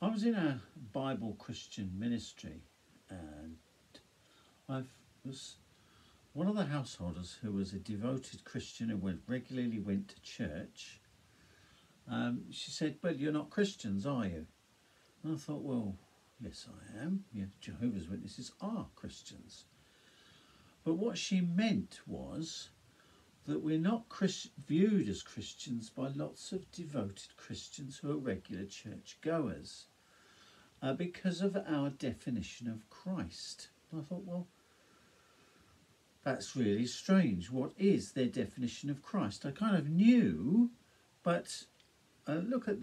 I was in a Bible Christian ministry, and I was one of the householders who was a devoted Christian and regularly went to church. She said, "Well, you're not Christians, are you?" And I thought, well, yes, I am. Yeah, Jehovah's Witnesses are Christians. But what she meant was that we're not viewed as Christians by lots of devoted Christians who are regular church goers because of our definition of Christ. And I thought, well, that's really strange. What is their definition of Christ? I kind of knew, but look at...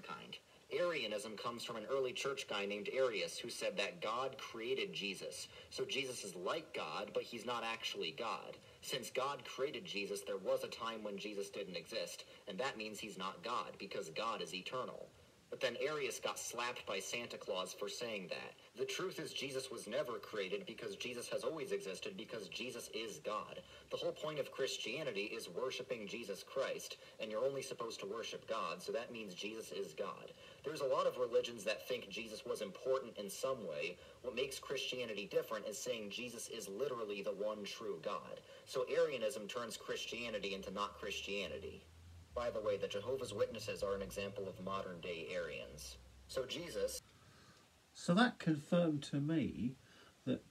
Arianism comes from an early church guy named Arius who said that God created Jesus. So Jesus is like God, but he's not actually God. Since God created Jesus, there was a time when Jesus didn't exist, and that means he's not God, because God is eternal. But then Arius got slapped by Santa Claus for saying that. The truth is Jesus was never created because Jesus has always existed because Jesus is God. The whole point of Christianity is worshiping Jesus Christ, and you're only supposed to worship God, so that means Jesus is God. There's a lot of religions that think Jesus was important in some way. What makes Christianity different is saying Jesus is literally the one true God. So Arianism turns Christianity into not Christianity. By the way, the Jehovah's Witnesses are an example of modern-day Arians. So that confirmed to me that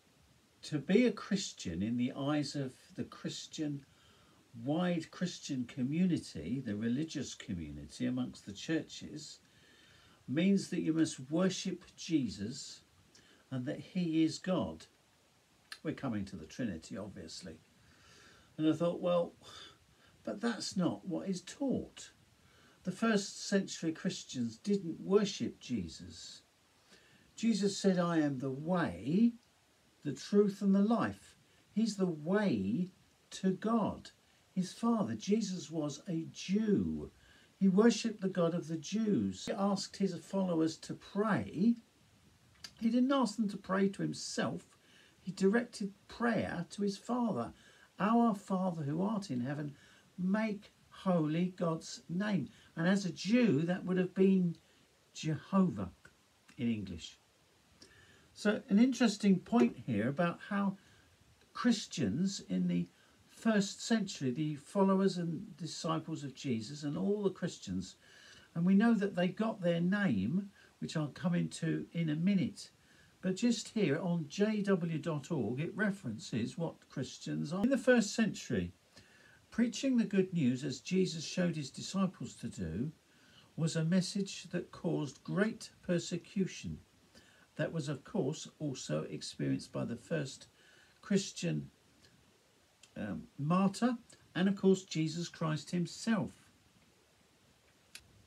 to be a Christian in the eyes of the wide Christian community, the religious community amongst the churches, means that you must worship Jesus and that he is God. We're coming to the Trinity, obviously. And I thought, well, but that's not what is taught. The first century Christians didn't worship Jesus. Jesus said, "I am the way, the truth and the life." He's the way to God, his Father. Jesus was a Jew. He worshipped the God of the Jews. He asked his followers to pray. He didn't ask them to pray to himself. He directed prayer to his Father. "Our Father who art in heaven, make holy God's name." And as a Jew, that would have been Jehovah in English. So an interesting point here about how Christians in the first century, the followers and disciples of Jesus and all the Christians, and we know that they got their name, which I'll come into in a minute, but just here on jw.org it references what Christians are. In the first century, preaching the good news, as Jesus showed his disciples to do, was a message that caused great persecution. That was, of course, also experienced by the first Christian martyr, and of course Jesus Christ himself.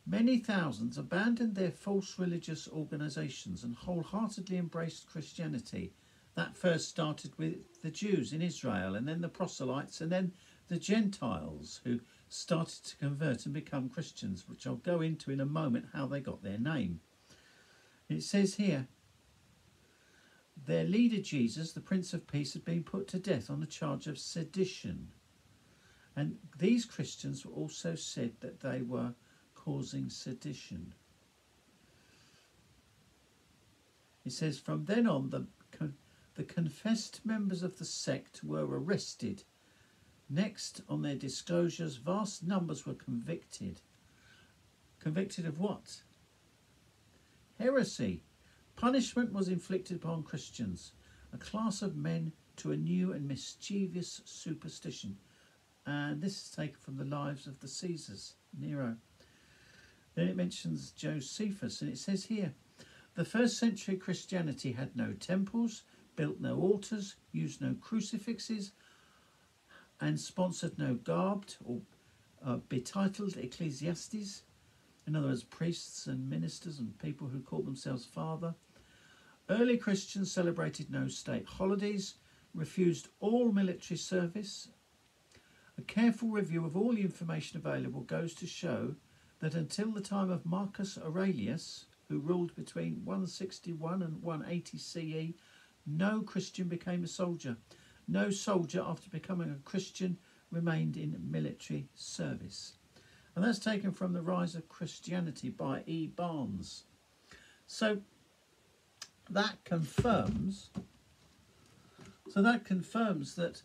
Many thousands abandoned their false religious organisations and wholeheartedly embraced Christianity. That first started with the Jews in Israel, and then the proselytes, and then the Gentiles who started to convert and become Christians, which I'll go into in a moment how they got their name. It says here, their leader Jesus, the Prince of Peace, had been put to death on a charge of sedition. And these Christians were also said that they were causing sedition. It says, from then on, the confessed members of the sect were arrested. Next, on their disclosures, vast numbers were convicted. Convicted of what? Heresy. Punishment was inflicted upon Christians, a class of men, to a new and mischievous superstition. And this is taken from the lives of the Caesars, Nero. Then it mentions Josephus, and it says here, the first century Christianity had no temples, built no altars, used no crucifixes, and sponsored no garbed or betitled ecclesiastes, in other words, priests and ministers and people who called themselves father. Early Christians celebrated no state holidays, refused all military service. A careful review of all the information available goes to show that until the time of Marcus Aurelius, who ruled between 161 and 180 CE, no Christian became a soldier. No soldier, after becoming a Christian, remained in military service. And that's taken from The Rise of Christianity by E. Barnes. So that confirms that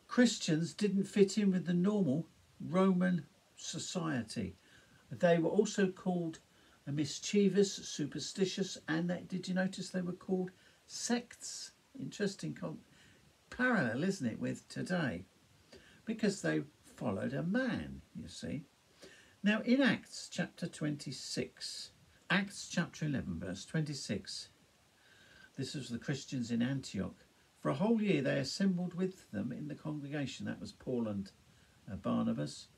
Christians didn't fit in with the normal Roman society. They were also called mischievous, superstitious, and did you notice they were called sects? Interesting parallel, isn't it, with today? Because they followed a man, you see. Now in Acts chapter 26, Acts chapter 11 verse 26, this was the Christians in Antioch. For a whole year they assembled with them in the congregation, that was Paul and Barnabas,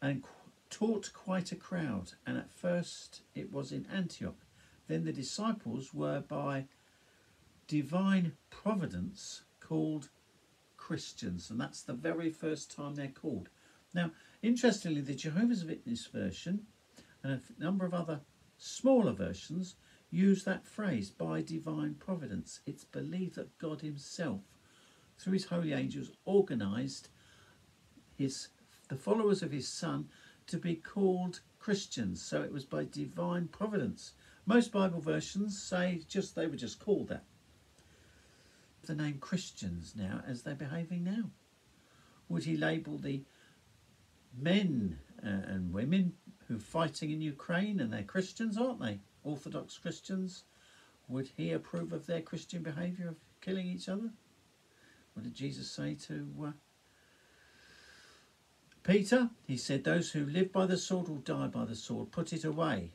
and taught quite a crowd. And at first it was in Antioch. Then the disciples were by divine providence called Christians, and that's the very first time they're called. Now, interestingly, the Jehovah's Witness version and a number of other smaller versions use that phrase, by divine providence. It's believed that God himself, through his holy angels, organised the followers of his son to be called Christians. So it was by divine providence. Most Bible versions say they were just called that. The name Christians now as they're behaving now. Would he label the men and women who are fighting in Ukraine, and they're Christians, aren't they? Orthodox Christians. Would he approve of their Christian behaviour of killing each other? What did Jesus say to Peter? He said, those who live by the sword will die by the sword. Put it away.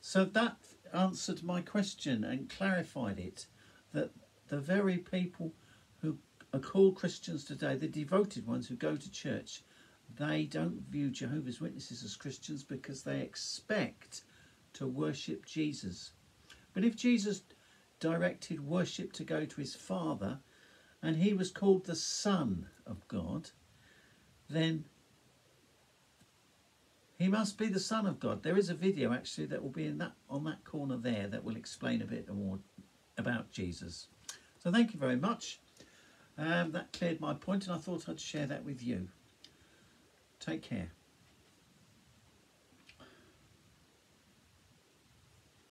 So that answered my question and clarified it, that the very people who are called Christians today, the devoted ones who go to church, they don't view Jehovah's Witnesses as Christians because they expect to worship Jesus. But if Jesus directed worship to go to his Father, and he was called the Son of God, then he must be the Son of God. There is a video actually that will be on that corner there that will explain a bit more about Jesus. So thank you very much. That cleared my point, and I thought I'd share that with you. Take care.